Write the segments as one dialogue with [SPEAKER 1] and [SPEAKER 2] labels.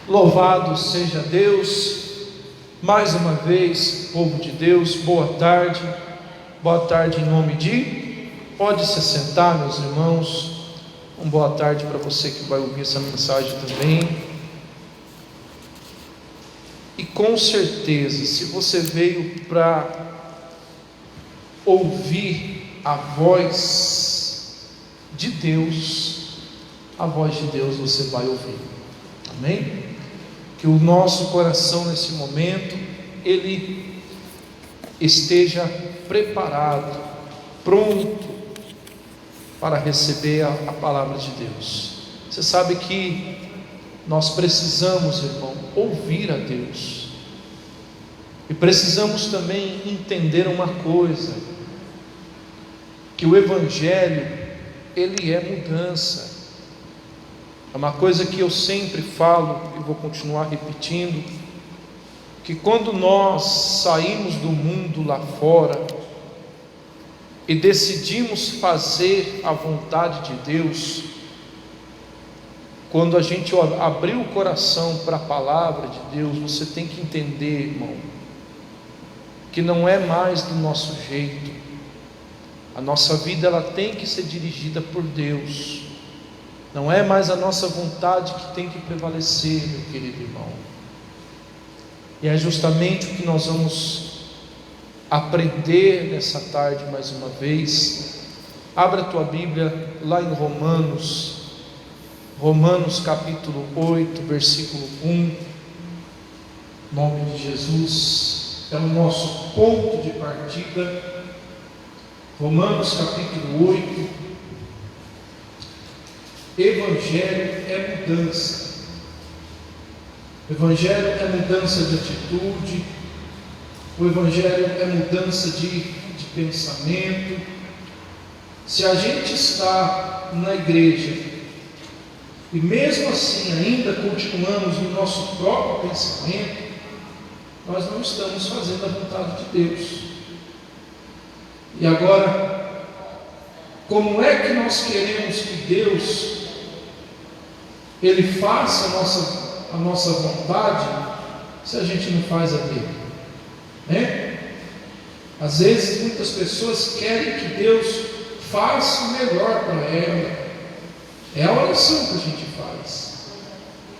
[SPEAKER 1] Louvado seja Deus, mais uma vez, povo de Deus, boa tarde em nome de, pode se assentar, meus irmãos, uma boa tarde para você que vai ouvir essa mensagem também. E com certeza, se você veio para ouvir a voz de Deus, a voz de Deus você vai ouvir, amém? Que o nosso coração nesse momento, ele esteja preparado, pronto para receber a palavra de Deus. Você sabe que nós precisamos, irmão, ouvir a Deus, e precisamos também entender uma coisa, que o Evangelho, ele é mudança. É uma coisa que eu sempre falo e vou continuar repetindo, que quando nós saímos do mundo lá fora e decidimos fazer a vontade de Deus, quando a gente abrir o coração para a palavra de Deus, você tem que entender, irmão, que não é mais do nosso jeito. A nossa vida, ela tem que ser dirigida por Deus. Não é mais a nossa vontade que tem que prevalecer, meu querido irmão. E é justamente o que nós vamos aprender nessa tarde mais uma vez. Abra a tua Bíblia lá em Romanos capítulo 8, versículo 1. Em nome de Jesus, é o nosso ponto de partida. Romanos capítulo 8. Evangelho é mudança. O Evangelho é mudança de atitude. O Evangelho é mudança de pensamento. Se a gente está na igreja e mesmo assim ainda continuamos no nosso próprio pensamento, nós não estamos fazendo a vontade de Deus. E agora, como é que nós queremos que Deus Ele faça a nossa vontade, se a gente não faz a dele, né? Às vezes muitas pessoas querem que Deus faça o melhor para ela. É a oração que a gente faz,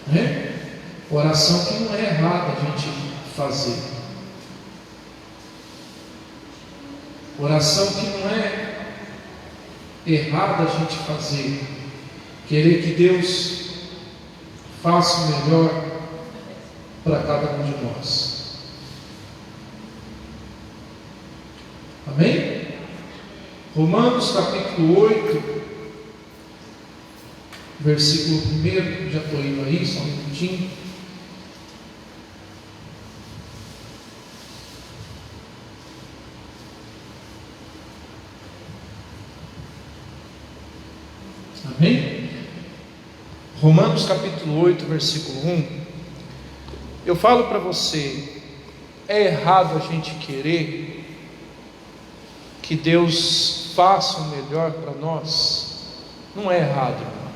[SPEAKER 1] né? Oração que não é errada a gente fazer, oração que não é errada a gente fazer, querer que Deus faça o melhor para cada um de nós. Amém? Romanos capítulo 8, versículo 1, já estou indo aí, só um minutinho. Amém? Romanos capítulo 8, versículo 1. Eu falo para você, é errado a gente querer que Deus faça o melhor para nós? Não é errado, irmão.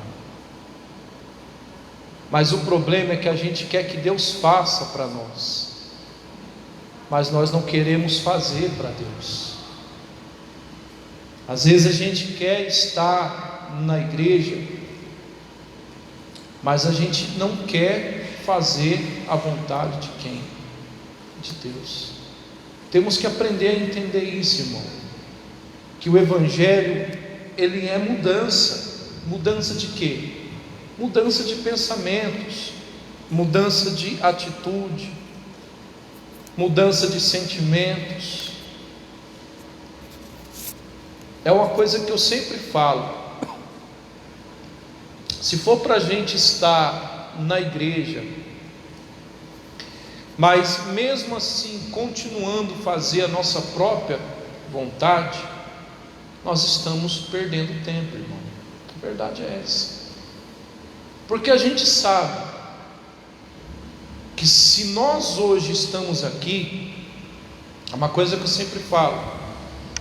[SPEAKER 1] Mas o problema é que a gente quer que Deus faça para nós, mas nós não queremos fazer para Deus. Às vezes a gente quer estar na igreja, mas a gente não quer fazer a vontade de quem? De Deus. Temos que aprender a entender isso, irmão, que o Evangelho, ele é mudança. Mudança de quê? Mudança de pensamentos, mudança de atitude, mudança de sentimentos. É uma coisa que eu sempre falo: se for para a gente estar na igreja, mas mesmo assim continuando a fazer a nossa própria vontade, nós estamos perdendo tempo, irmão. A verdade é essa. Porque a gente sabe que se nós hoje estamos aqui, é uma coisa que eu sempre falo: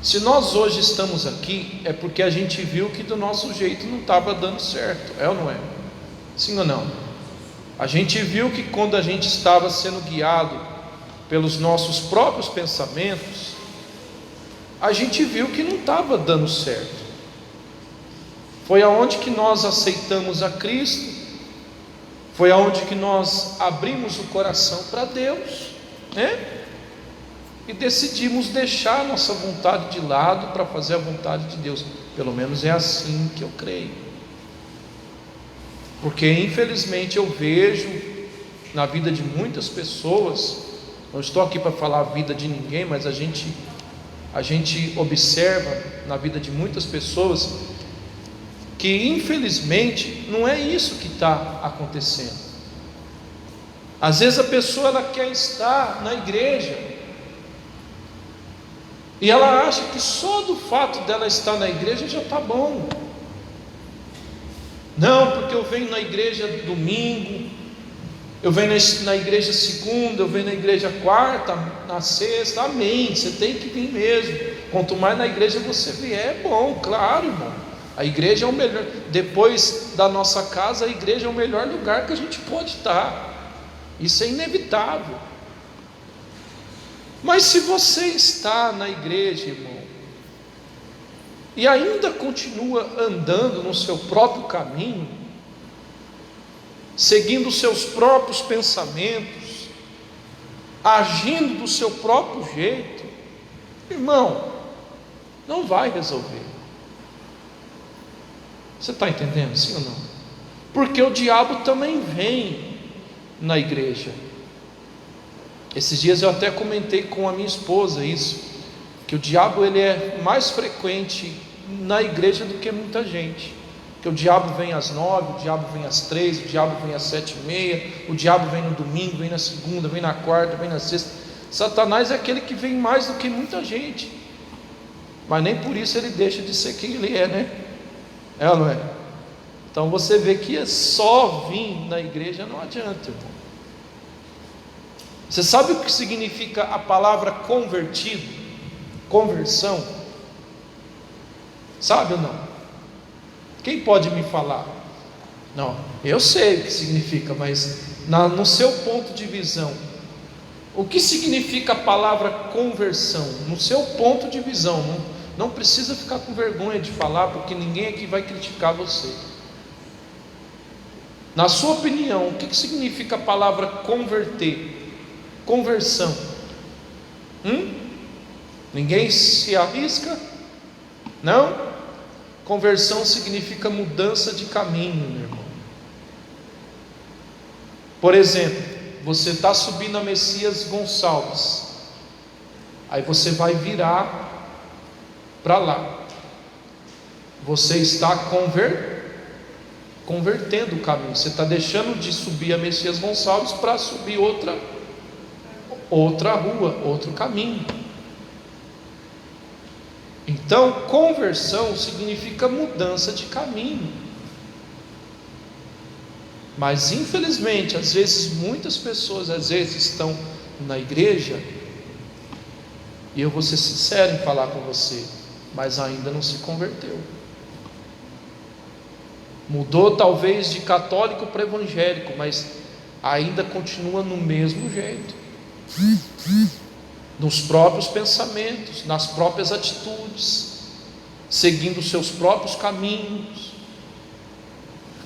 [SPEAKER 1] se nós hoje estamos aqui, é porque a gente viu que do nosso jeito não estava dando certo, é ou não é? Sim ou não? A gente viu que quando a gente estava sendo guiado pelos nossos próprios pensamentos, a gente viu que não estava dando certo. Foi aonde que nós aceitamos a Cristo, foi aonde que nós abrimos o coração para Deus, né? E decidimos deixar a nossa vontade de lado para fazer a vontade de Deus. Pelo menos é assim que eu creio. Porque infelizmente eu vejo na vida de muitas pessoas, não estou aqui para falar a vida de ninguém, mas a gente observa na vida de muitas pessoas que infelizmente não é isso que está acontecendo. Às vezes a pessoa ela quer estar na igreja e ela acha que só do fato dela estar na igreja já está bom. Não, porque eu venho na igreja domingo, eu venho na igreja segunda, eu venho na igreja quarta, na sexta, amém, você tem que vir mesmo. Quanto mais na igreja você vier, é bom, claro, irmão. A igreja é o melhor, depois da nossa casa, a igreja é o melhor lugar que a gente pode estar. Isso é inevitável. Mas se você está na igreja, irmão, e ainda continua andando no seu próprio caminho, seguindo os seus próprios pensamentos, agindo do seu próprio jeito, irmão, não vai resolver. Você está entendendo, sim ou não? Porque o diabo também vem na igreja. Esses dias eu até comentei com a minha esposa isso, que o diabo ele é mais frequente na igreja do que muita gente. Que o diabo vem às 9, o diabo vem às 3, o diabo vem às 7h30, o diabo vem no domingo, vem na segunda, vem na quarta, vem na sexta. Satanás é aquele que vem mais do que muita gente, mas nem por isso ele deixa de ser quem ele é, né? É ou não é? Então você vê que só vir na igreja não adianta, irmão. Você sabe o que significa a palavra convertido? Conversão? Sabe ou não? Quem pode me falar? Não, eu sei o que significa, mas no seu ponto de visão, o que significa a palavra conversão? No seu ponto de visão, não precisa ficar com vergonha de falar, porque ninguém aqui vai criticar você. Na sua opinião, o que significa a palavra converter? Conversão? Ninguém se arrisca? Não? Conversão significa mudança de caminho, meu irmão. Por exemplo, você está subindo a Messias Gonçalves, aí você vai virar para lá, você está convertendo o caminho, você está deixando de subir a Messias Gonçalves para subir outra rua, outro caminho. Então, conversão significa mudança de caminho. Mas infelizmente, às vezes muitas pessoas estão na igreja, e eu vou ser sincero em falar com você, mas ainda não se converteu. Mudou talvez de católico para evangélico, mas ainda continua no mesmo jeito, nos próprios pensamentos, nas próprias atitudes, seguindo os seus próprios caminhos.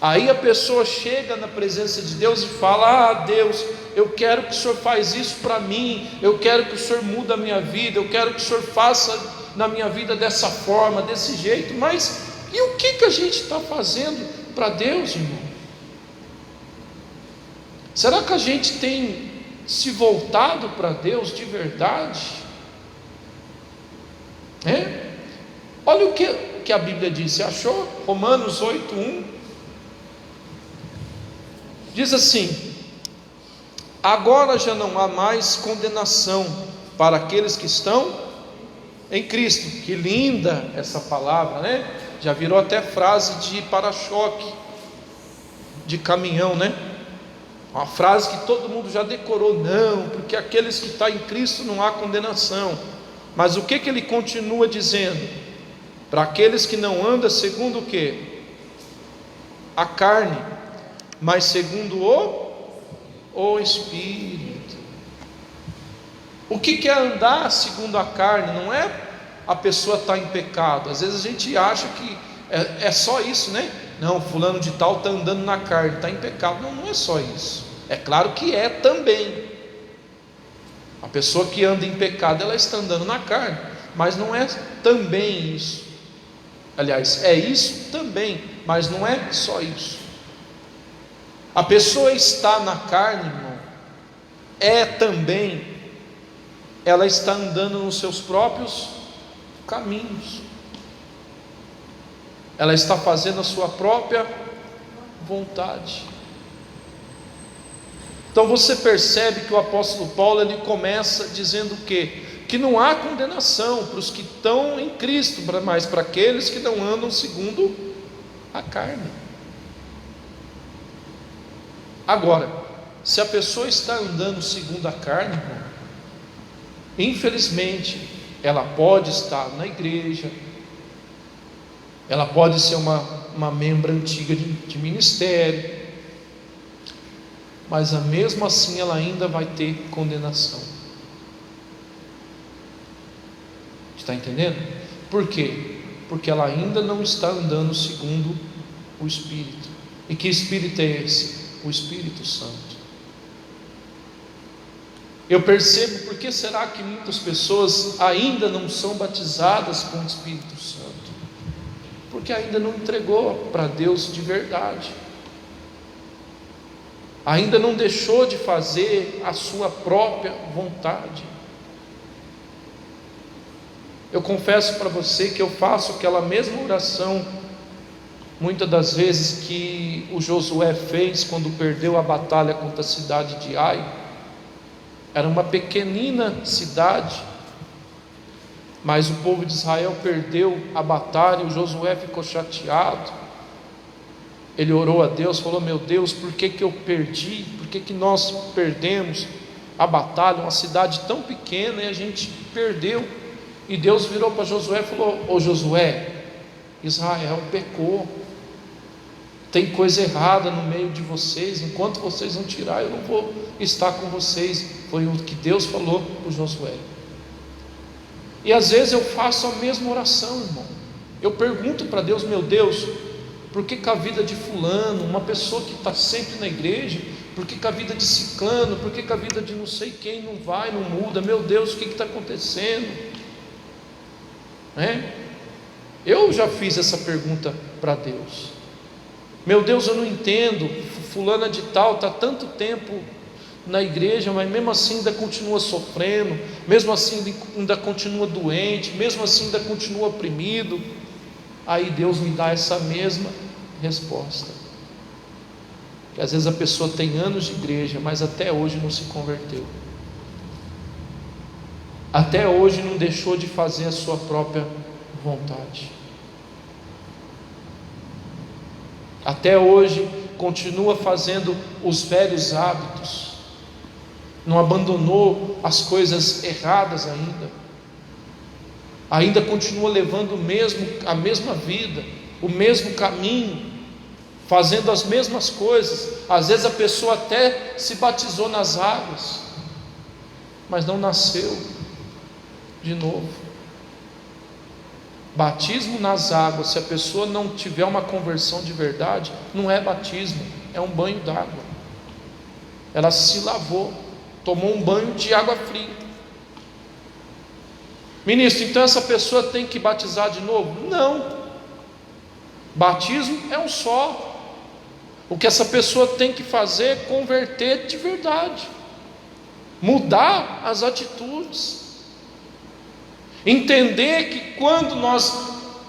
[SPEAKER 1] Aí a pessoa chega na presença de Deus e fala: Deus, eu quero que o Senhor faça isso para mim, eu quero que o Senhor mude a minha vida, eu quero que o Senhor faça na minha vida dessa forma, desse jeito. Mas e o que a gente está fazendo para Deus, irmão? Será que a gente tem se voltado para Deus de verdade? Olha o que a Bíblia diz. Você achou? Romanos 8:1 diz assim: agora já não há mais condenação para aqueles que estão em Cristo. Que linda essa palavra, né? Já virou até frase de para-choque de caminhão, né? Uma frase que todo mundo já decorou. Não, porque aqueles que estão em Cristo não há condenação. Mas o que ele continua dizendo? Para aqueles que não andam segundo o quê? A carne, mas segundo o o Espírito. O que é andar segundo a carne? Não é a pessoa estar em pecado. Às vezes a gente acha que é só isso, né? Não, fulano de tal está andando na carne, está em pecado. Não, não é só isso. É claro que é também. A pessoa que anda em pecado, ela está andando na carne, mas não é também isso. Aliás, é isso também, mas não é só isso. A pessoa está na carne, irmão, é também, ela está andando nos seus próprios caminhos, ela está fazendo a sua própria vontade. Então você percebe que o apóstolo Paulo, ele começa dizendo o quê? Que não há condenação para os que estão em Cristo, mas para aqueles que não andam segundo a carne. Agora, se a pessoa está andando segundo a carne, irmão, infelizmente, ela pode estar na igreja, ela pode ser uma membra antiga de ministério, mas mesmo assim ela ainda vai ter condenação. Está entendendo? Por quê? Porque ela ainda não está andando segundo o Espírito. E que Espírito é esse? O Espírito Santo. Eu percebo, por que será que muitas pessoas ainda não são batizadas com o Espírito Santo? Porque ainda não entregou para Deus de verdade, ainda não deixou de fazer a sua própria vontade. Eu confesso para você que eu faço aquela mesma oração, muitas das vezes, que o Josué fez quando perdeu a batalha contra a cidade de Ai. Era uma pequenina cidade, mas o povo de Israel perdeu a batalha, e o Josué ficou chateado. Ele orou a Deus, falou: meu Deus, por que eu perdi? Por que nós perdemos a batalha? Uma cidade tão pequena e a gente perdeu. E Deus virou para Josué e falou: ô Josué, Israel pecou, tem coisa errada no meio de vocês. Enquanto vocês não tirar, eu não vou estar com vocês. Foi o que Deus falou para Josué. E às vezes eu faço a mesma oração, irmão. Eu pergunto para Deus: meu Deus, por que a vida de fulano, uma pessoa que está sempre na igreja, por que a vida de ciclano, por que a vida de não sei quem não vai, não muda? Meu Deus, o que está acontecendo? Eu já fiz essa pergunta para Deus. Meu Deus, eu não entendo, fulana de tal está tanto tempo na igreja, mas mesmo assim ainda continua sofrendo, mesmo assim ainda continua doente, mesmo assim ainda continua oprimido. Aí Deus me dá essa mesma resposta, que às vezes a pessoa tem anos de igreja, mas até hoje não se converteu, até hoje não deixou de fazer a sua própria vontade, até hoje continua fazendo os velhos hábitos, não abandonou as coisas erradas ainda continua levando a mesma vida, o mesmo caminho, fazendo as mesmas coisas. Às vezes a pessoa até se batizou nas águas, mas não nasceu de novo. Batismo nas águas, se a pessoa não tiver uma conversão de verdade, não é batismo, é um banho d'água. Ela se lavou, tomou um banho de água fria. Ministro, então essa pessoa tem que batizar de novo? Não. Batismo é um só. O que essa pessoa tem que fazer é converter de verdade, mudar as atitudes, entender que quando nós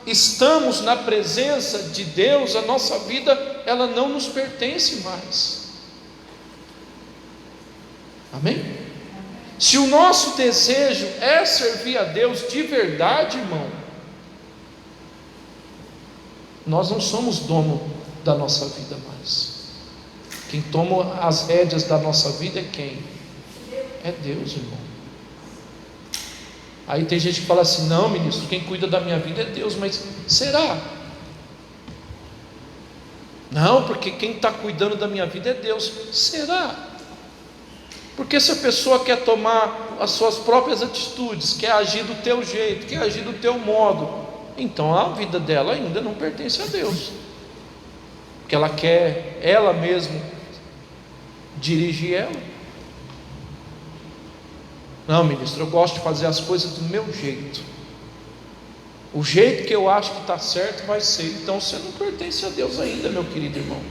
[SPEAKER 1] estamos na presença de Deus, a nossa vida, ela não nos pertence mais. Amém? Se o nosso desejo é servir a Deus de verdade, irmão, nós não somos dono da nossa vida mais. Quem toma as rédeas da nossa vida é quem? É Deus, irmão. Aí tem gente que fala assim: não, ministro, quem cuida da minha vida é Deus. Mas será? Não, porque quem está cuidando da minha vida é Deus. Será? Porque se a pessoa quer tomar as suas próprias atitudes, quer agir do teu jeito, quer agir do teu modo, então a vida dela ainda não pertence a Deus, porque ela quer ela mesma dirigir ela. Não, ministro, eu gosto de fazer as coisas do meu jeito, o jeito que eu acho que está certo vai ser. Então você não pertence a Deus ainda, meu querido irmão.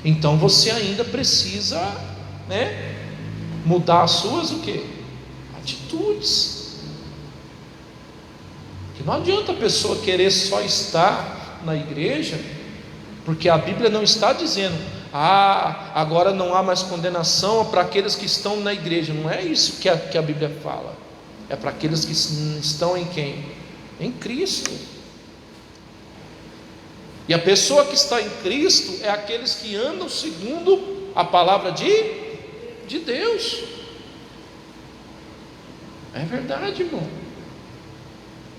[SPEAKER 1] Então você ainda precisa, mudar as suas o quê? Atitudes. Que não adianta a pessoa querer só estar na igreja, porque a Bíblia não está dizendo: agora não há mais condenação para aqueles que estão na igreja. Não é isso que a Bíblia fala. É para aqueles que estão em quem? Em Cristo. E a pessoa que está em Cristo é aqueles que andam segundo a palavra de Deus. É verdade, irmão.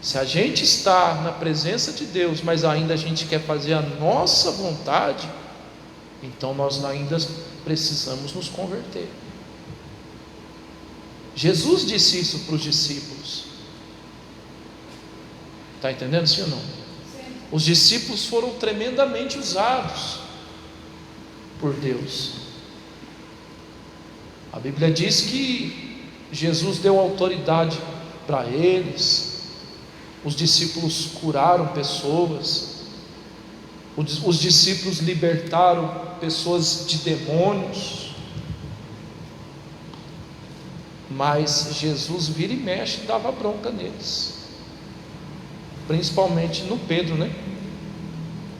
[SPEAKER 1] Se a gente está na presença de Deus, mas ainda a gente quer fazer a nossa vontade, então nós ainda precisamos nos converter. Jesus disse isso para os discípulos. Está entendendo, sim ou não? Sim. Os discípulos foram tremendamente usados por Deus. A Bíblia diz que Jesus deu autoridade para eles. Os discípulos curaram pessoas. Os discípulos libertaram pessoas de demônios. Mas Jesus vira e mexe e dava bronca neles, principalmente no Pedro,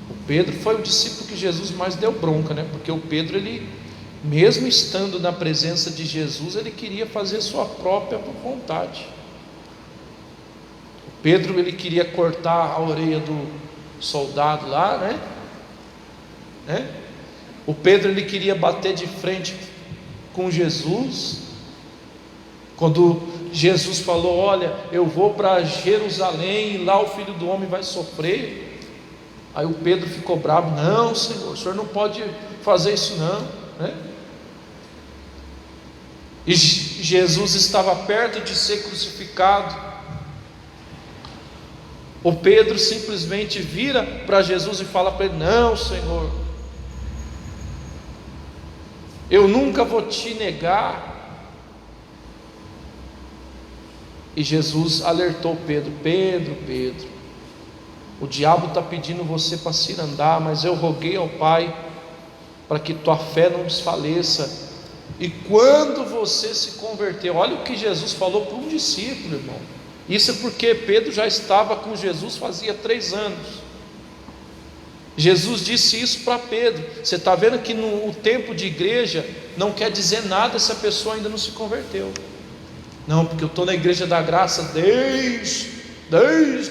[SPEAKER 1] O Pedro foi o discípulo que Jesus mais deu bronca, Porque o Pedro, ele, mesmo estando na presença de Jesus, ele queria fazer sua própria vontade. O Pedro, ele queria cortar a orelha do soldado lá, O Pedro, ele queria bater de frente com Jesus. Quando Jesus falou: olha, eu vou para Jerusalém e lá o Filho do Homem vai sofrer. Aí o Pedro ficou bravo: não, Senhor, o Senhor não pode fazer isso não, E Jesus estava perto de ser crucificado. O Pedro simplesmente vira para Jesus e fala para ele: não, Senhor, eu nunca vou te negar. E Jesus alertou Pedro: Pedro, o diabo está pedindo você para se andar, mas eu roguei ao Pai para que tua fé não desfaleça. E quando você se converteu, olha o que Jesus falou para um discípulo, irmão. Isso é porque Pedro já estava com Jesus fazia 3 anos. Jesus disse isso para Pedro. Você está vendo que no tempo de igreja não quer dizer nada se a pessoa ainda não se converteu. Não, porque eu estou na igreja da graça desde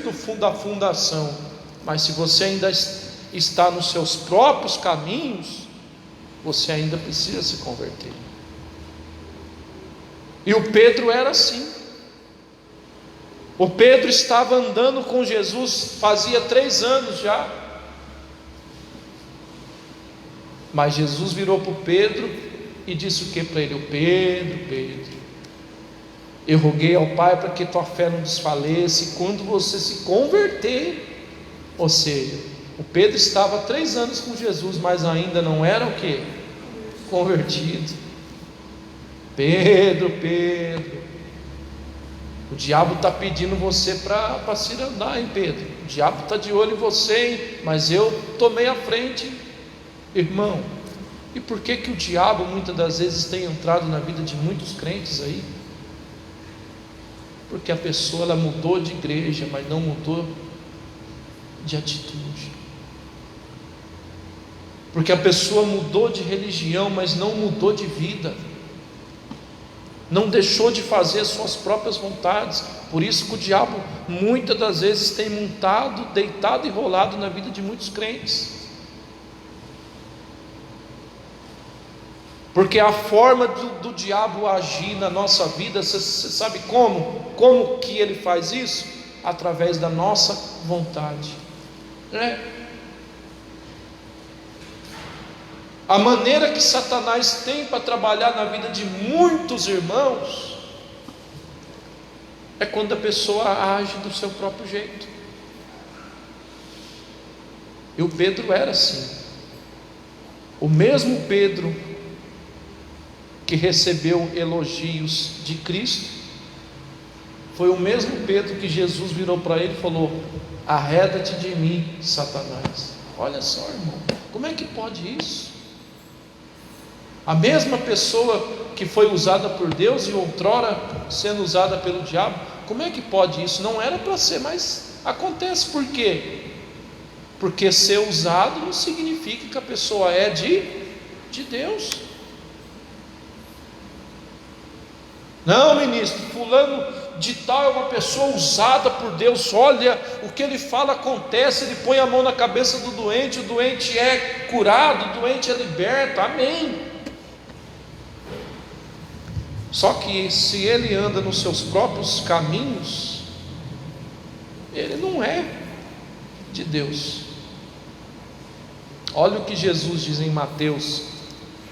[SPEAKER 1] o fundo da fundação. Mas se você ainda está nos seus próprios caminhos, você ainda precisa se converter. E o Pedro era assim. O Pedro estava andando com Jesus fazia 3 anos já. Mas Jesus virou para o Pedro e disse o que para ele? Pedro, eu roguei ao Pai para que tua fé não desfaleça, e quando você se converter, ou seja, o Pedro estava 3 anos com Jesus, mas ainda não era o que? Convertido. Pedro, o diabo está pedindo você para se andar, hein, Pedro? O diabo está de olho em você, hein? Mas eu tomei a frente, irmão. E por que o diabo muitas das vezes tem entrado na vida de muitos crentes aí? Porque a pessoa, ela mudou de igreja, mas não mudou de atitude. Porque a pessoa mudou de religião, mas não mudou de vida. Não deixou de fazer as suas próprias vontades. Por isso que o diabo muitas das vezes tem montado, deitado e rolado na vida de muitos crentes. Porque a forma do diabo agir na nossa vida, você sabe como? Como que ele faz isso? Através da nossa vontade. A maneira que Satanás tem para trabalhar na vida de muitos irmãos é quando a pessoa age do seu próprio jeito. E o Pedro era assim. O mesmo Pedro que recebeu elogios de Cristo foi o mesmo Pedro que Jesus virou para ele e falou: arreda-te de mim, Satanás. Olha só, irmão, como é que pode isso? A mesma pessoa que foi usada por Deus e outrora sendo usada pelo diabo, como é que pode isso? Não era para ser, mas acontece. Por quê? Porque ser usado não significa que a pessoa é de Deus. Não, ministro, fulano de tal é uma pessoa usada por Deus. Olha, o que ele fala acontece. Ele põe a mão na cabeça do doente, o doente é curado, o doente é liberto. Amém. Só que se ele anda nos seus próprios caminhos, ele não é de Deus. Olha o que Jesus diz em Mateus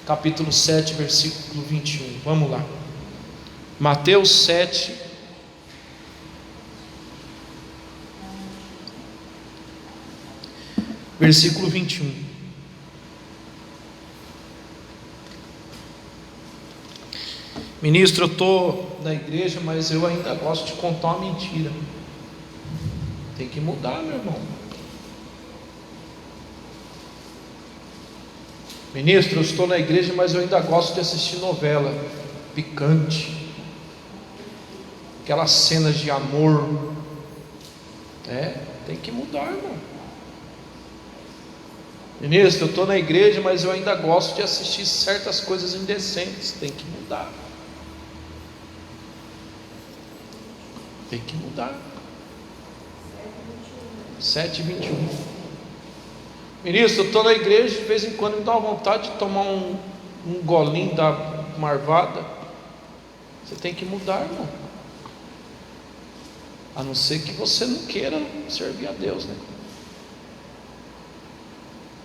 [SPEAKER 1] capítulo 7, versículo 21. Vamos lá. Mateus 7, versículo 21. Ministro, eu estou na igreja, mas eu ainda gosto de contar uma mentira. Tem que mudar, meu irmão. Ministro, eu estou na igreja, mas eu ainda gosto de assistir novela picante, aquelas cenas de amor. Tem que mudar, irmão. Ministro, eu estou na igreja, mas eu ainda gosto de assistir certas coisas indecentes. Tem que mudar. Tem que mudar. 7:21. Ministro, eu estou na igreja, de vez em quando me dá uma vontade de tomar um golinho da marvada. Você tem que mudar, irmão. A não ser que você não queira servir a Deus, né?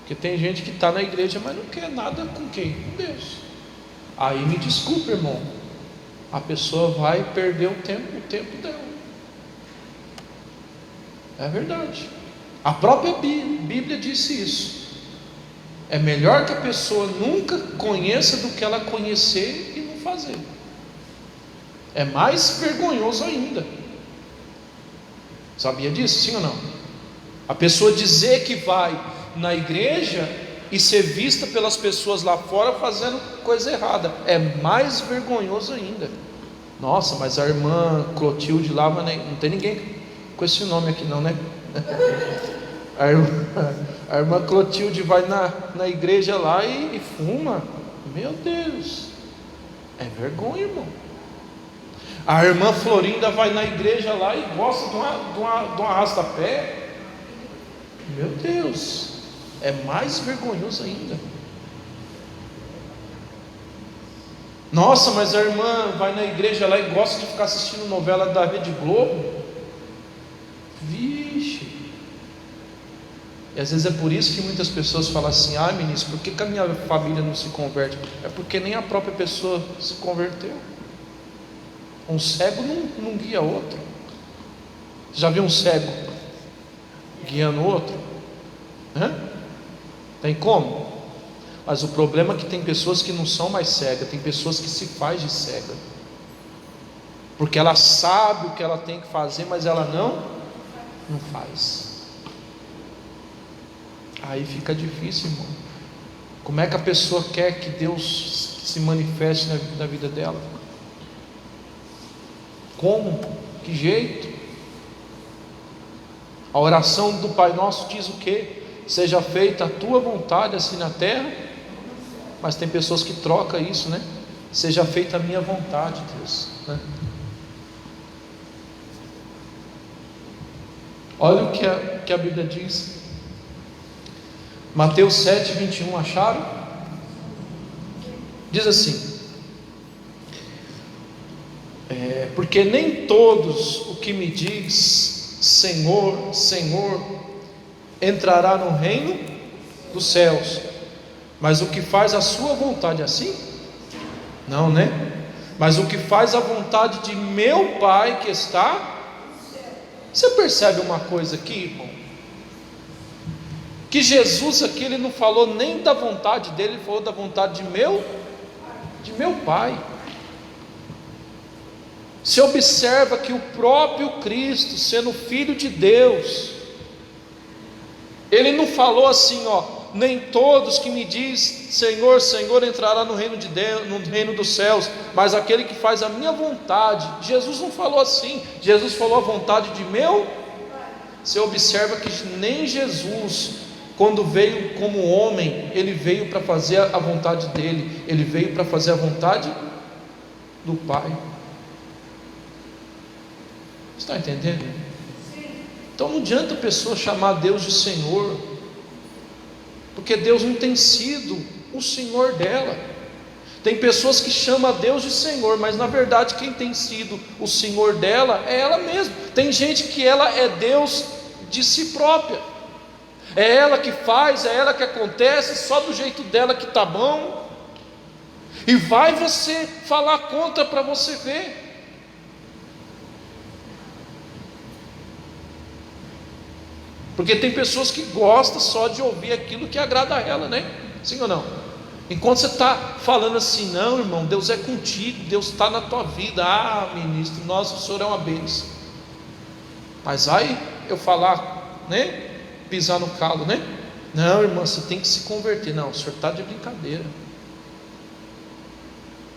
[SPEAKER 1] Porque tem gente que está na igreja, mas não quer nada com quem? Com Deus. Aí me desculpe, irmão, a pessoa vai perder o tempo dela. É verdade. A própria Bíblia disse isso. É melhor que a pessoa nunca conheça do que ela conhecer e não fazer. É mais vergonhoso ainda. Sabia disso, sim ou não? A pessoa dizer que vai na igreja e ser vista pelas pessoas lá fora fazendo coisa errada, é mais vergonhoso ainda. Nossa, mas a irmã Clotilde lá, não tem ninguém com esse nome aqui não, né? A irmã Clotilde vai na igreja lá e fuma. Meu Deus, é vergonha, irmão. A irmã Florinda vai na igreja lá e gosta de um arrasta-pé. Meu Deus, é mais vergonhoso ainda. Nossa, mas a irmã vai na igreja lá e gosta de ficar assistindo novela da Rede Globo. Vixe. E às vezes é por isso que muitas pessoas falam assim: ah, ministro, por que a minha família não se converte? É porque nem a própria pessoa se converteu. Um cego não guia outro. Já viu um cego guiando outro? Tem como? Mas o problema é que tem pessoas que não são mais cegas, tem pessoas que se faz de cega, porque ela sabe o que ela tem que fazer, mas ela não faz. Aí fica difícil, irmão. Como é que a pessoa quer que Deus se manifeste na vida dela? Como? Que jeito? A oração do Pai Nosso diz o quê? Seja feita a tua vontade, assim na terra. Mas tem pessoas que trocam isso, né? Seja feita a minha vontade, Deus, né? Olha o que a Bíblia diz. Mateus 7:21, acharam? Diz assim: porque nem todos o que me diz Senhor, Senhor, entrará no reino dos céus, Mas o que faz a sua vontade é assim? Não, né? Mas o que faz a vontade de meu Pai que está... Você percebe uma coisa aqui, irmão? Que Jesus aqui, ele não falou nem da vontade dele, ele falou da vontade de meu Pai. Se observa que o próprio Cristo, sendo Filho de Deus, ele não falou assim, nem todos que me diz Senhor, Senhor entrará no reino de Deus, no reino dos céus, mas aquele que faz a minha vontade. Jesus não falou assim. Jesus falou a vontade de meu. Você observa que nem Jesus, quando veio como homem, ele veio para fazer a vontade dele, ele veio para fazer a vontade do Pai. Está entendendo? Então não adianta a pessoa chamar Deus de Senhor, porque Deus não tem sido o Senhor dela. Tem pessoas que chamam a Deus de Senhor, mas na verdade quem tem sido o Senhor dela é ela mesma. Tem gente que ela é Deus de si própria, é ela que faz, é ela que acontece, só do jeito dela que está bom, e vai você falar contra para você ver. Porque tem pessoas que gostam só de ouvir aquilo que agrada a ela, né? Sim ou não? Enquanto você está falando assim, não, irmão, Deus é contigo, Deus está na tua vida. Ah, ministro, nossa, o senhor é uma bênção. Mas aí eu falar, né? Pisar no calo, né? Não, irmã, você tem que se converter. Não, o senhor está de brincadeira.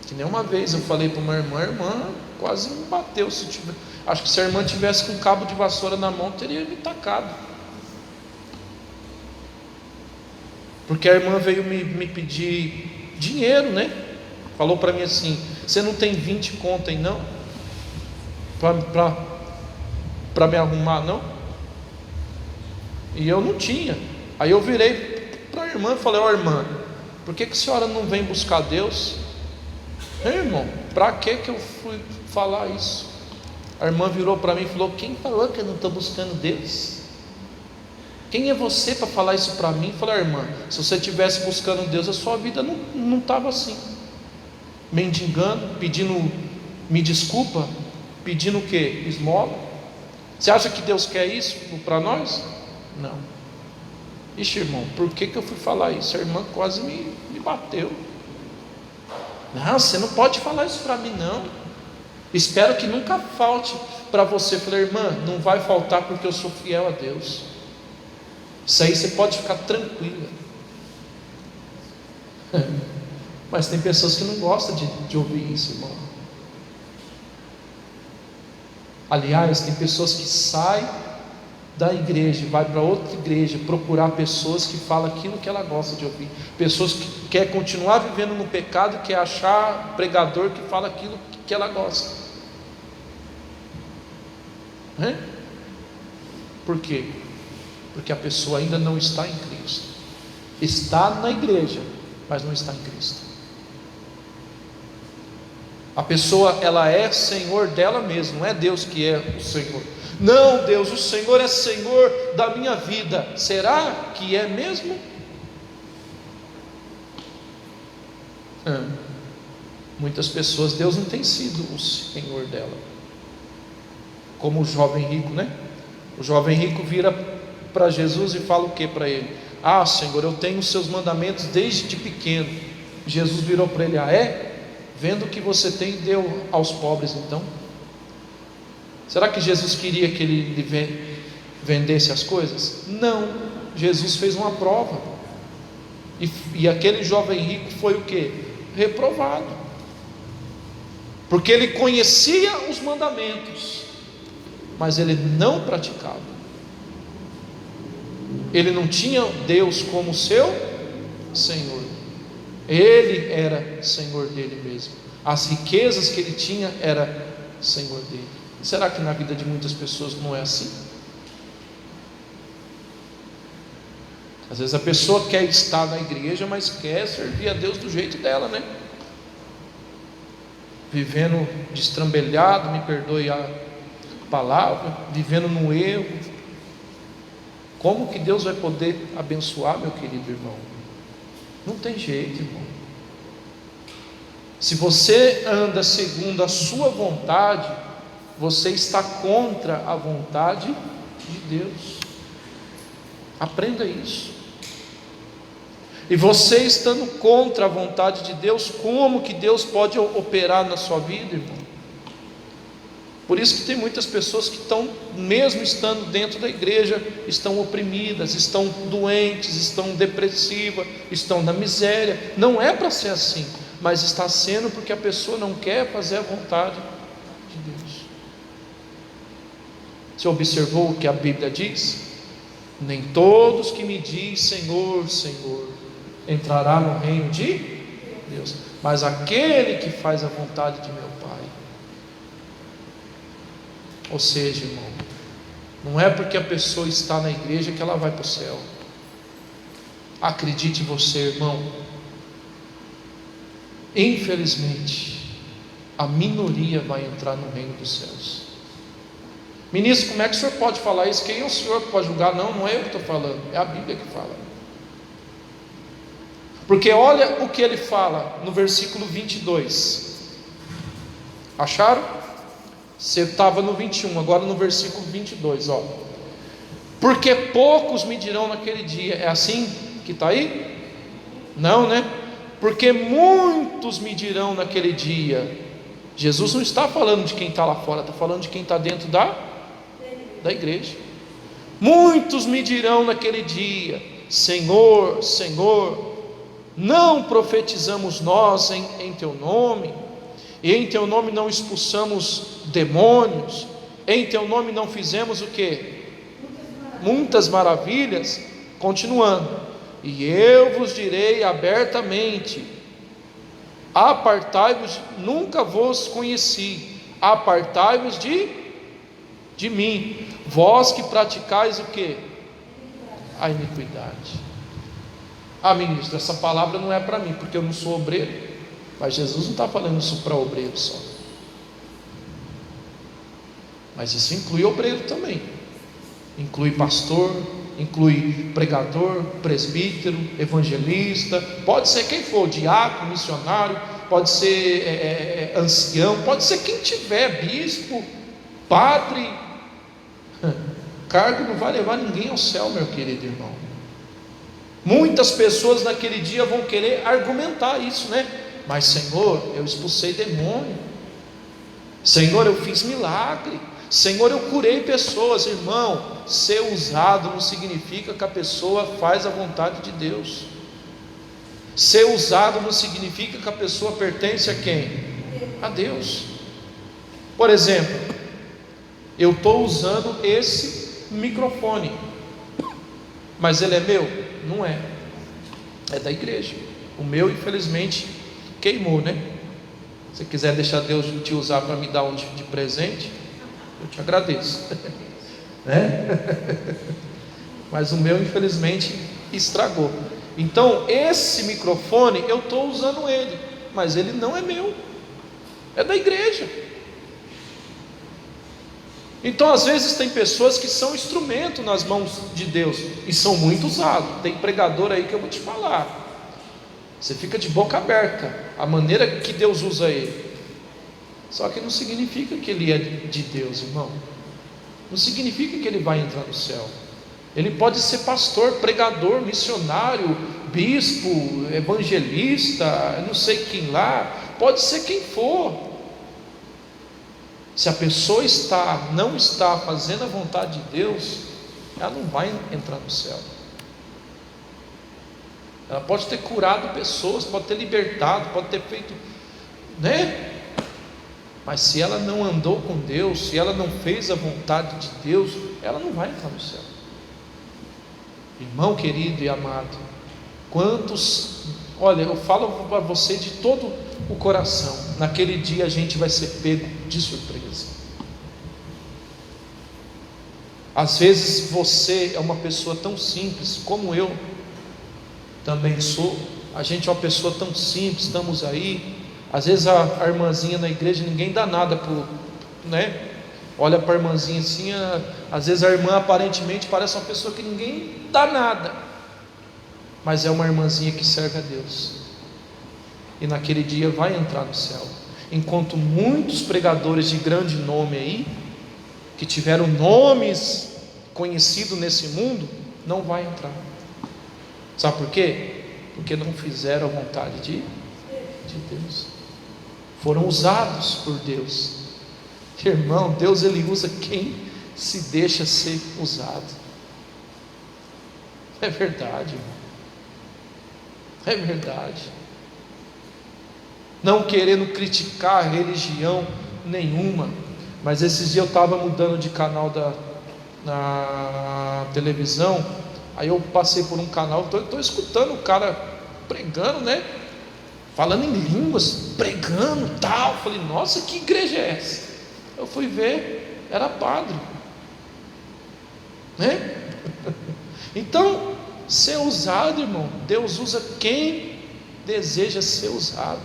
[SPEAKER 1] Que nem uma vez eu falei para uma irmã, a irmã quase me bateu. Acho que se a irmã tivesse com um cabo de vassoura na mão, teria me tacado. Porque a irmã veio me pedir dinheiro, né? Falou para mim assim: você não tem 20 conto aí não? Para me arrumar não? E eu não tinha. Aí eu virei para a irmã e falei: ó, irmã, por que a senhora não vem buscar Deus? Irmão, para que eu fui falar isso? A irmã virou para mim e falou: quem falou que eu não estou buscando Deus? Quem é você para falar isso para mim? Eu falei: irmã, se você estivesse buscando Deus, a sua vida não estava assim, mendigando, pedindo me desculpa, pedindo o quê? Esmola. Você acha que Deus quer isso para nós? Não. Ixi, irmão, por que eu fui falar isso? A irmã quase me bateu. Não, você não pode falar isso para mim não. Espero que nunca falte para você. Eu falei: irmã, não vai faltar, porque eu sou fiel a Deus. Isso aí você pode ficar tranquila. Mas tem pessoas que não gostam de ouvir isso, irmão. Aliás, tem pessoas que saem da igreja e vai para outra igreja procurar pessoas que falam aquilo que ela gosta de ouvir. Pessoas que quer continuar vivendo no pecado, quer achar pregador que fala aquilo que ela gosta. Por quê? Porque a pessoa ainda não está em Cristo. Está na igreja, mas não está em Cristo. A pessoa, ela é Senhor dela mesma, não é Deus que é o Senhor. Não, Deus, o Senhor é Senhor da minha vida. Será que é mesmo? Muitas pessoas, Deus não tem sido o Senhor dela. Como o jovem rico, né? O jovem rico vira para Jesus e fala o que para ele? Ah, Senhor, eu tenho os seus mandamentos desde pequeno. Jesus virou para ele: ah, é? Vendo o que você tem, deu aos pobres então? Será que Jesus queria que ele vendesse as coisas? Não. Jesus fez uma prova, e aquele jovem rico foi o que? Reprovado, porque ele conhecia os mandamentos, mas ele não praticava. Ele não tinha Deus como seu Senhor. Ele era Senhor dele mesmo. As riquezas que ele tinha era Senhor dele. Será que na vida de muitas pessoas não é assim? Às vezes a pessoa quer estar na igreja, mas quer servir a Deus do jeito dela, né? Vivendo destrambelhado, me perdoe a palavra, vivendo no erro. Como que Deus vai poder abençoar, meu querido irmão? Não tem jeito, irmão. Se você anda segundo a sua vontade, você está contra a vontade de Deus. Aprenda isso. E você estando contra a vontade de Deus, como que Deus pode operar na sua vida, irmão? Por isso que tem muitas pessoas que estão, mesmo estando dentro da igreja, estão oprimidas, estão doentes, estão depressivas, estão na miséria. Não é para ser assim, mas está sendo porque a pessoa não quer fazer a vontade de Deus. Você observou o que a Bíblia diz? Nem todos que me dizem Senhor, Senhor, entrará no reino de Deus, mas aquele que faz a vontade de meu Pai. Ou seja, irmão, não é porque a pessoa está na igreja que ela vai para o céu. Acredite você, irmão, infelizmente a minoria vai entrar no reino dos céus. Ministro, como é que o senhor pode falar isso? Quem é o senhor que pode julgar? Não é eu que estou falando, é a Bíblia que fala. Porque olha o que ele fala no versículo 22. Acharam? Você estava no 21, agora no versículo 22, ó. Porque poucos me dirão naquele dia. É assim que está aí? Não, né? Porque muitos me dirão naquele dia. Jesus não está falando de quem está lá fora, está falando de quem está dentro da igreja. Muitos me dirão naquele dia: Senhor, Senhor, não profetizamos nós em teu nome, e em teu nome não expulsamos demônios, em teu nome não fizemos o que? Muitas maravilhas. Continuando: e eu vos direi abertamente: apartai-vos, nunca vos conheci, apartai-vos de mim, vós que praticais o que? A iniquidade. Ministro, essa palavra não é para mim, porque eu não sou obreiro. Mas Jesus não está falando isso para obreiro só, mas isso inclui obreiro também, inclui pastor, inclui pregador, presbítero, evangelista, pode ser quem for, diácono, missionário, pode ser ancião, pode ser quem tiver, bispo, padre. Cargo não vai levar ninguém ao céu, meu querido irmão. Muitas pessoas naquele dia vão querer argumentar isso, né? Mas Senhor, eu expulsei demônio, Senhor, eu fiz milagre, Senhor, eu curei pessoas. Irmão, ser usado não significa que a pessoa faz a vontade de Deus. Ser usado não significa que a pessoa pertence a quem? A Deus. Por exemplo, eu estou usando esse microfone, mas ele é meu? Não é, é da igreja. O meu, infelizmente, queimou, né? Se você quiser deixar Deus te usar para me dar um de presente, eu te agradeço, né? Mas o meu, infelizmente, estragou. Então, esse microfone, eu estou usando ele, mas ele não é meu, é da igreja. Então, às vezes tem pessoas que são instrumento nas mãos de Deus e são muito usados. Tem pregador aí que eu vou te falar, você fica de boca aberta a maneira que Deus usa ele. Só que não significa que ele é de Deus, irmão. Não significa que ele vai entrar no céu. Ele pode ser pastor, pregador, missionário, bispo, evangelista, não sei quem lá, pode ser quem for. Se a pessoa não está fazendo a vontade de Deus, ela não vai entrar no céu. Ela pode ter curado pessoas, pode ter libertado, pode ter feito, né? Mas se ela não andou com Deus, se ela não fez a vontade de Deus, ela não vai entrar no céu. Irmão querido e amado, olha, eu falo para você de todo o coração, naquele dia a gente vai ser pego de surpresa. Às vezes você é uma pessoa tão simples, como eu também sou. A gente é uma pessoa tão simples, estamos aí. Às vezes a irmãzinha na igreja, ninguém dá nada né? Olha para a irmãzinha assim, às vezes a irmã aparentemente parece uma pessoa que ninguém dá nada. mas é uma irmãzinha que serve a Deus, e naquele dia vai entrar no céu, enquanto muitos pregadores de grande nome aí, que tiveram nomes conhecidos nesse mundo, não vai entrar. Sabe por quê? Porque não fizeram a vontade de Deus, foram usados por Deus. Irmão, Deus ele usa quem se deixa ser usado. É verdade, irmão. É verdade. Não querendo criticar religião nenhuma, mas esses dias eu estava mudando de canal na televisão, aí eu passei por um canal, estou escutando o cara pregando, né? Falando em línguas, pregando tal. Falei, nossa, que igreja é essa? Eu fui ver, era padre, né? Então, ser usado, irmão, Deus usa quem deseja ser usado.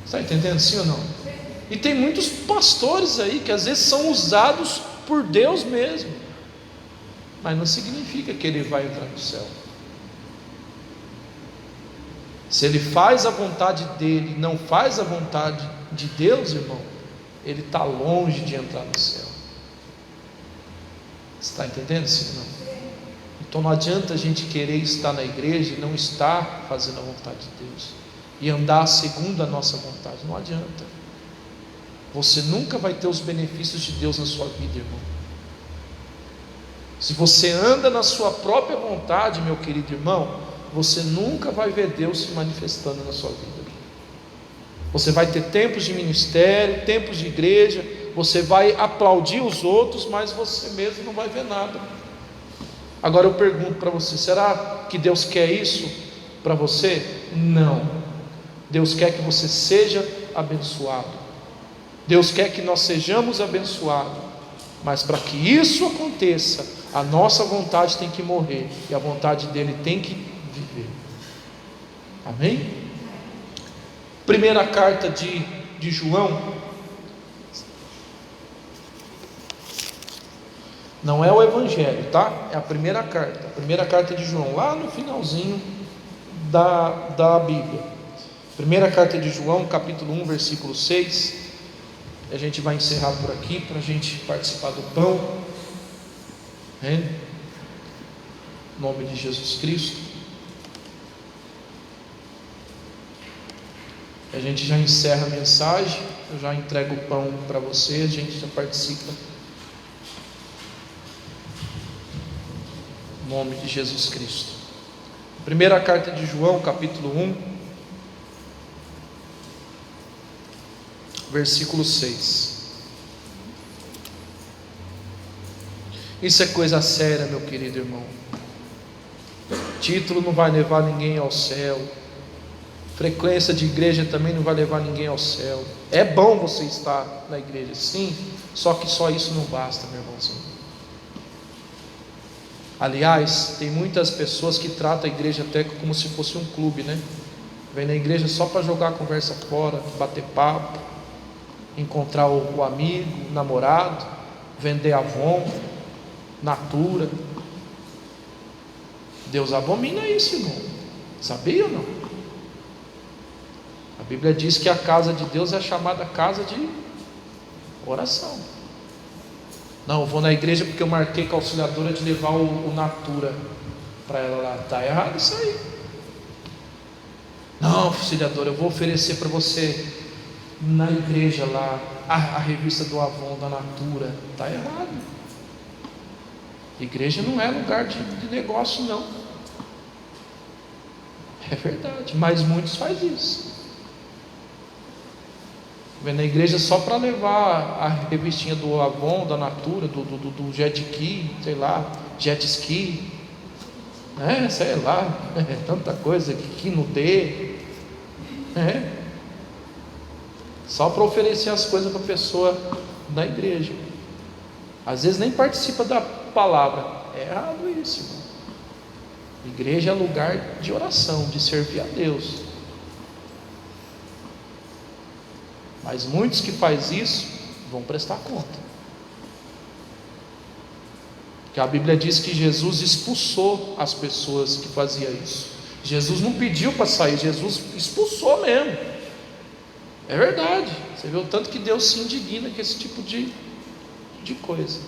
[SPEAKER 1] Está entendendo, sim ou não? E tem muitos pastores aí que às vezes são usados por Deus mesmo, mas não significa que ele vai entrar no céu. Se ele faz a vontade dele, não faz a vontade de Deus, irmão, ele está longe de entrar no céu. Você está entendendo, sim ou não? Então não adianta a gente querer estar na igreja e não estar fazendo a vontade de Deus, e andar segundo a nossa vontade. Não adianta. Você nunca vai ter os benefícios de Deus na sua vida, irmão. Se você anda na sua própria vontade, meu querido irmão, você nunca vai ver Deus se manifestando na sua vida. Você vai ter tempos de ministério, tempos de igreja, você vai aplaudir os outros, mas você mesmo não vai ver nada. Agora eu pergunto para você, será que Deus quer isso para você? Não. Deus quer que você seja abençoado. Deus quer que nós sejamos abençoados, mas para que isso aconteça, a nossa vontade tem que morrer, e a vontade dele tem que viver. Amém? Primeira carta de João, não é o Evangelho, tá? É a primeira carta de João, lá no finalzinho da Bíblia. Primeira carta de João, capítulo 1, versículo 6. A gente vai encerrar por aqui para a gente participar do pão, né? Em nome de Jesus Cristo. A gente já encerra a mensagem. Eu já entrego o pão para você. A gente já participa. Em nome de Jesus Cristo. Primeira carta de João, capítulo 1. Versículo 6. Isso é coisa séria, meu querido irmão. Título não vai levar ninguém ao céu. Frequência de igreja também não vai levar ninguém ao céu. É bom você estar na igreja, sim, só que só isso não basta, meu irmãozinho. Aliás, tem muitas pessoas que tratam a igreja até como se fosse um clube, né? Vem na igreja só para jogar a conversa fora, bater papo, encontrar o amigo, o namorado, vender Avon, Natura. Deus abomina isso, irmão. Sabia ou não? A Bíblia diz que a casa de Deus é chamada casa de oração. Não, eu vou na igreja porque eu marquei com a auxiliadora de levar o Natura para ela lá. Está errado isso aí. Não, auxiliadora, eu vou oferecer para você na igreja lá a revista do Avon, da Natura. Está errado. Igreja não é lugar de negócio, não. É verdade, mas muitos fazem isso. Vem na igreja só para levar a revistinha do Avon, da Natura, do Jet Ski, sei lá, Jet Ski, né? Sei lá, tanta coisa que não dê, né? Só para oferecer as coisas para a pessoa na igreja. Às vezes nem participa da palavra. É errado isso, irmão. Igreja é lugar de oração, de servir a Deus. Mas muitos que fazem isso vão prestar conta. Que a Bíblia diz que Jesus expulsou as pessoas que faziam isso. Jesus não pediu para sair, Jesus expulsou mesmo. É verdade. Você vê o tanto que Deus se indigna com esse tipo de coisa.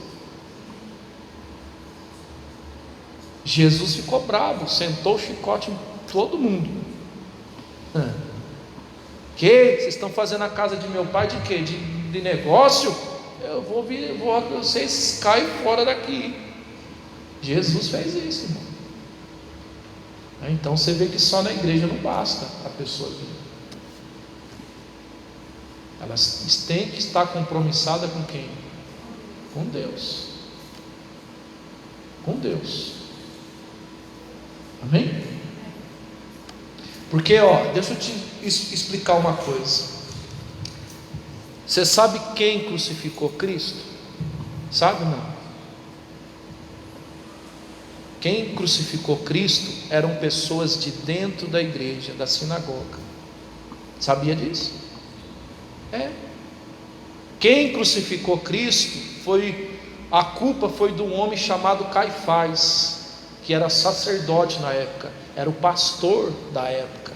[SPEAKER 1] Jesus ficou bravo, sentou o chicote em todo mundo. Que vocês estão fazendo a casa de meu pai de quê? De negócio? Vocês caem fora daqui. Jesus fez isso, irmão. Então você vê que só na igreja não basta a pessoa vir. Elas têm que estar compromissadas com quem? Com Deus. Com Deus. Amém? Porque, deixa eu te explicar uma coisa. Você sabe quem crucificou Cristo? Sabe não? Quem crucificou Cristo eram pessoas de dentro da igreja, da sinagoga. Sabia disso? Quem crucificou Cristo a culpa foi de um homem chamado Caifás, que era sacerdote na época, era o pastor da época.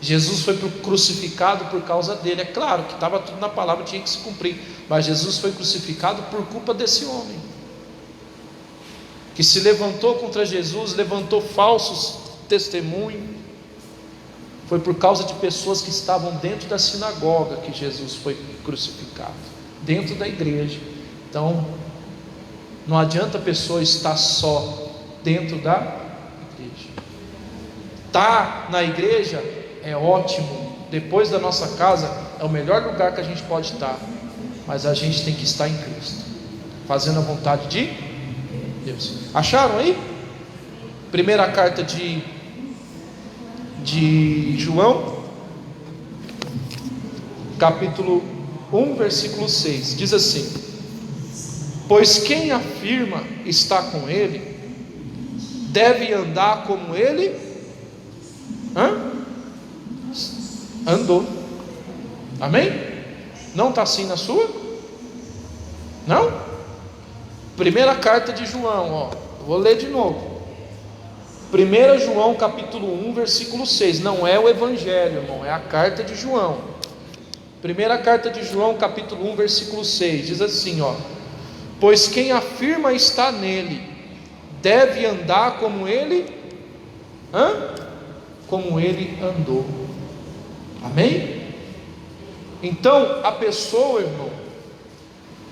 [SPEAKER 1] Jesus foi crucificado por causa dele. É claro que estava tudo na palavra, tinha que se cumprir, mas Jesus foi crucificado por culpa desse homem, que se levantou contra Jesus, levantou falsos testemunhos. Foi por causa de pessoas que estavam dentro da sinagoga que Jesus foi crucificado, dentro da igreja. Então, não adianta a pessoa estar só dentro da igreja. Estar na igreja é ótimo, depois da nossa casa é o melhor lugar que a gente pode estar, mas a gente tem que estar em Cristo, fazendo a vontade de Deus. Acharam aí? Primeira carta de João, capítulo 1, versículo 6, diz assim: pois quem afirma estar com ele, deve andar como ele andou. Amém? Não está assim na sua? Não? Primeira carta de João, vou ler de novo. 1 João capítulo 1, versículo 6. Não é o Evangelho, irmão, é a carta de João. Primeira carta de João capítulo 1, versículo 6, diz assim, pois quem afirma estar nele, deve andar como ele como ele andou. Amém? Então a pessoa, irmão,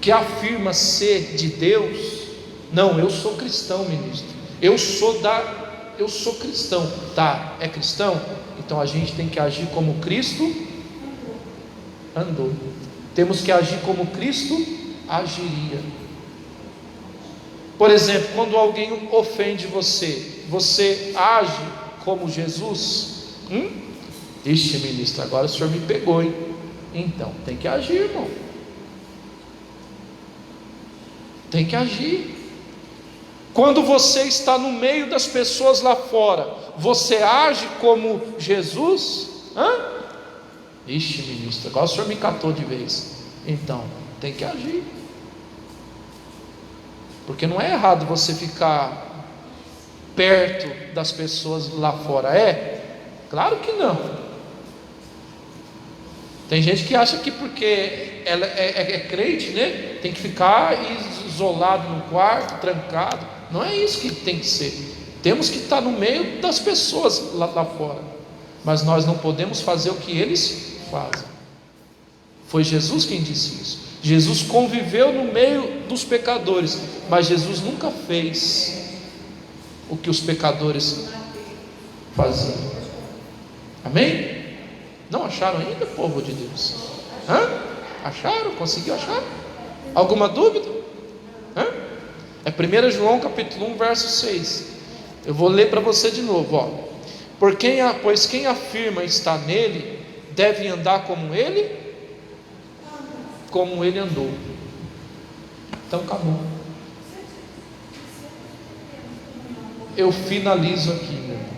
[SPEAKER 1] que afirma ser de Deus, não, eu sou cristão, ministro, eu sou cristão, tá? É cristão? Então a gente tem que agir como Cristo andou. Temos que agir como Cristo agiria. Por exemplo, quando alguém ofende você, você age como Jesus? Ixi, ministro, agora o senhor me pegou, hein? Então tem que agir, irmão. Tem que agir. Quando você está no meio das pessoas lá fora, você age como Jesus? Ixi, ministro, agora o senhor me catou de vez. Então, tem que agir. Porque não é errado você ficar perto das pessoas lá fora, Claro que não. Tem gente que acha que porque ela é crente, né, tem que ficar isolado no quarto, trancado. Não é isso que tem que ser. Temos que estar no meio das pessoas lá fora, mas nós não podemos fazer o que eles fazem. Foi Jesus quem disse isso. Jesus conviveu no meio dos pecadores, mas Jesus nunca fez o que os pecadores faziam. Amém? Não acharam ainda, povo de Deus? Acharam? Conseguiu achar? Alguma dúvida? É 1 João capítulo 1, verso 6. Eu vou ler para você de novo, pois quem afirma estar nele, deve andar como ele andou. Então acabou. Eu finalizo aqui, meu irmão.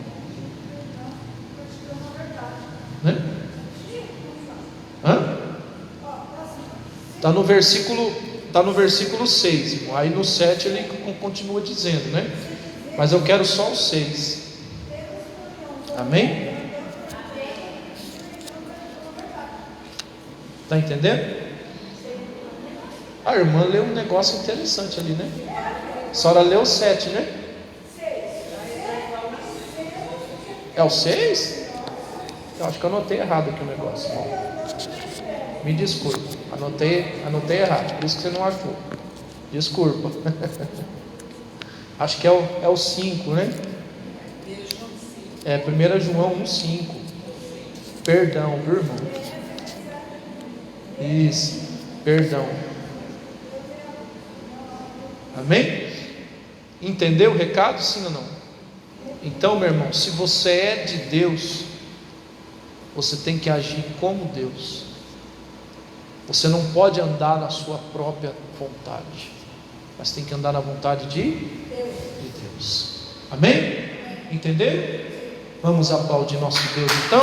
[SPEAKER 1] Está no versículo está no versículo 6, irmão. Aí no 7 ele continua dizendo, né? Mas eu quero só o 6. Amém? Está entendendo? A irmã leu um negócio interessante ali, né? A senhora leu o 7, né? É o 6? Eu acho que eu anotei errado aqui o negócio, irmão. Me desculpa, anotei errado, por isso que você não achou. Desculpa. Acho que é o 5, né? É 1 João 1,5. Perdão, viu, irmão? Isso, perdão. Amém? Entendeu o recado, sim ou não? Então, meu irmão, se você é de Deus, você tem que agir como Deus. Você não pode andar na sua própria vontade, mas tem que andar na vontade de Deus. Amém? Entenderam? Vamos aplaudir nosso Deus então.